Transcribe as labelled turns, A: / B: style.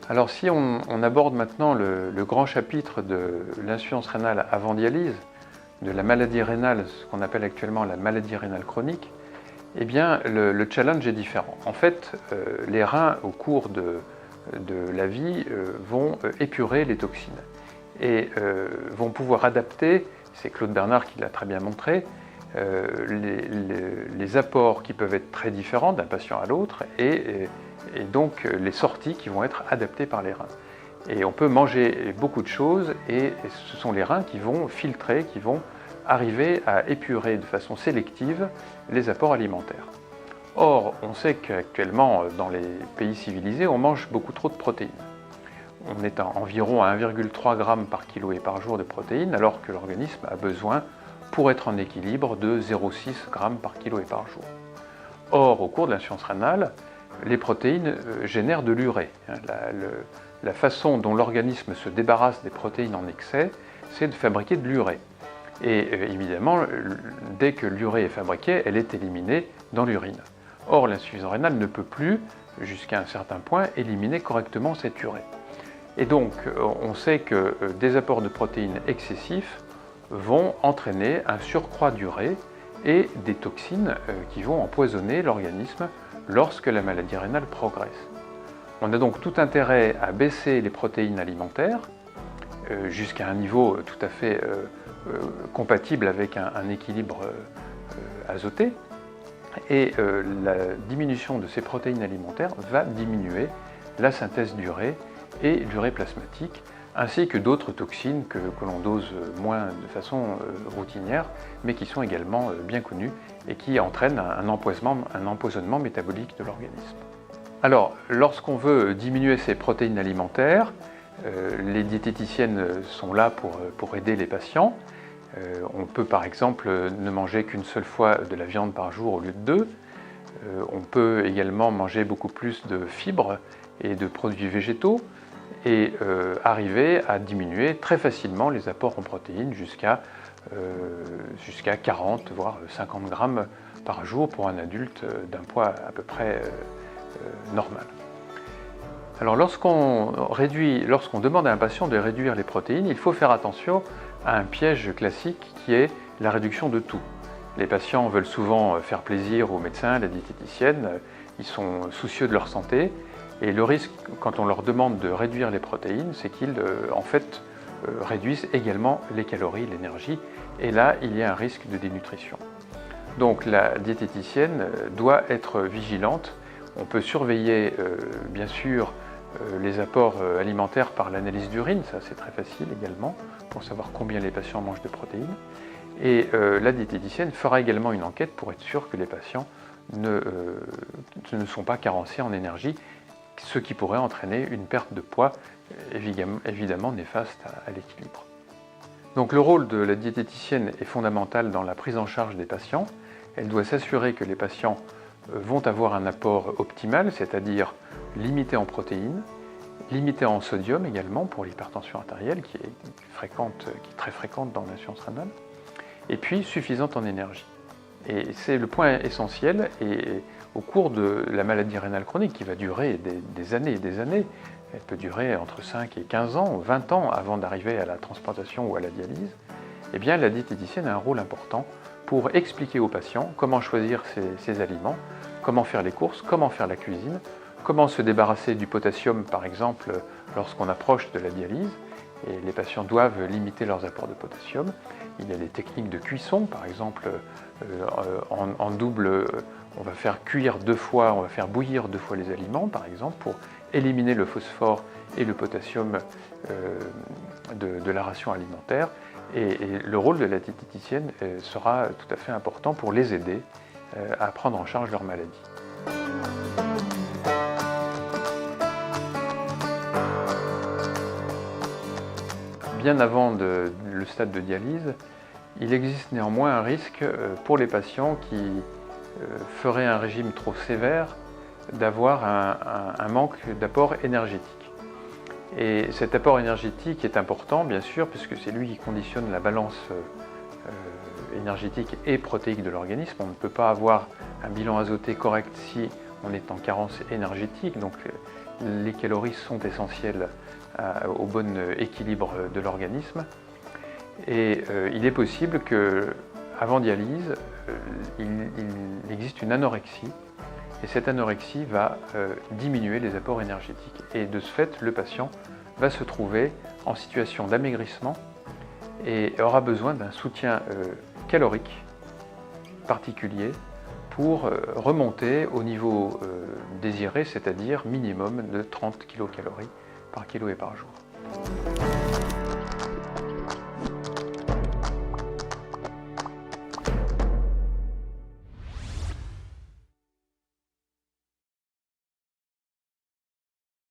A: Alors si on aborde maintenant le grand chapitre de l'insuffisance rénale avant dialyse, de la maladie rénale, ce qu'on appelle actuellement la maladie rénale chronique, eh bien le challenge est différent. En fait, les reins au cours de la vie vont épurer les toxines et vont pouvoir adapter, c'est Claude Bernard qui l'a très bien montré, les apports qui peuvent être très différents d'un patient à l'autre et donc les sorties qui vont être adaptées par les reins. Et on peut manger beaucoup de choses et ce sont les reins qui vont filtrer, qui vont arriver à épurer de façon sélective les apports alimentaires. Or, on sait qu'actuellement, dans les pays civilisés, on mange beaucoup trop de protéines. On est environ à 1,3 g par kilo et par jour de protéines, alors que l'organisme a besoin, pour être en équilibre, de 0,6 g par kilo et par jour. Or, au cours de l'insuffisance rénale, les protéines génèrent de l'urée. La façon dont l'organisme se débarrasse des protéines en excès, c'est de fabriquer de l'urée. Et évidemment, dès que l'urée est fabriquée, elle est éliminée dans l'urine. Or, l'insuffisance rénale ne peut plus, jusqu'à un certain point, éliminer correctement cette urée. Et donc, on sait que des apports de protéines excessifs vont entraîner un surcroît d'urée et des toxines qui vont empoisonner l'organisme lorsque la maladie rénale progresse. On a donc tout intérêt à baisser les protéines alimentaires jusqu'à un niveau tout à fait compatible avec un équilibre azoté, et la diminution de ces protéines alimentaires va diminuer la synthèse d'urée et l'urée plasmatique, ainsi que d'autres toxines que l'on dose moins de façon routinière, mais qui sont également bien connues et qui entraînent un empoisonnement métabolique de l'organisme. Alors, lorsqu'on veut diminuer ces protéines alimentaires, les diététiciennes sont là pour aider les patients. On peut par exemple ne manger qu'une seule fois de la viande par jour au lieu de deux. On peut également manger beaucoup plus de fibres et de produits végétaux et arriver à diminuer très facilement les apports en protéines jusqu'à 40 voire 50 grammes par jour pour un adulte d'un poids à peu près normal. Alors lorsqu'on demande à un patient de réduire les protéines, il faut faire attention à un piège classique qui est la réduction de tout. Les patients veulent souvent faire plaisir aux médecins, à la diététicienne, ils sont soucieux de leur santé et le risque quand on leur demande de réduire les protéines, c'est qu'ils en fait réduisent également les calories, l'énergie, et là il y a un risque de dénutrition. Donc la diététicienne doit être vigilante. On peut surveiller bien sûr les apports alimentaires par l'analyse d'urine, ça c'est très facile également, pour savoir combien les patients mangent de protéines. Et la diététicienne fera également une enquête pour être sûr que les patients ne sont pas carencés en énergie, ce qui pourrait entraîner une perte de poids évidemment néfaste à l'équilibre. Donc le rôle de la diététicienne est fondamental dans la prise en charge des patients. Elle doit s'assurer que les patients vont avoir un apport optimal, c'est-à-dire limité en protéines, limité en sodium également pour l'hypertension artérielle qui est très fréquente dans l'insuffisance rénale, et puis suffisante en énergie. Et c'est le point essentiel, et au cours de la maladie rénale chronique qui va durer des années et des années, elle peut durer entre 5 et 15 ans, 20 ans avant d'arriver à la transplantation ou à la dialyse, eh bien la diététicienne a un rôle important pour expliquer aux patients comment choisir ses aliments, comment faire les courses, comment faire la cuisine, comment se débarrasser du potassium par exemple lorsqu'on approche de la dialyse, et les patients doivent limiter leurs apports de potassium. Il y a des techniques de cuisson, par exemple en double, on va faire cuire 2 fois, on va faire bouillir 2 fois les aliments par exemple pour éliminer le phosphore et le potassium de la ration alimentaire. Et le rôle de la diététicienne sera tout à fait important pour les aider à prendre en charge leur maladie. Bien avant le stade de dialyse, il existe néanmoins un risque pour les patients qui feraient un régime trop sévère d'avoir un manque d'apport énergétique. Et cet apport énergétique est important, bien sûr, puisque c'est lui qui conditionne la balance énergétique et protéique de l'organisme. On ne peut pas avoir un bilan azoté correct si on est en carence énergétique, donc les calories sont essentielles au bon équilibre de l'organisme. Et il est possible qu'avant dialyse, il existe une anorexie, et cette anorexie va diminuer les apports énergétiques. Et de ce fait, le patient va se trouver en situation d'amaigrissement et aura besoin d'un soutien calorique particulier pour remonter au niveau désiré, c'est-à-dire minimum de 30 kcal par kilo et par jour.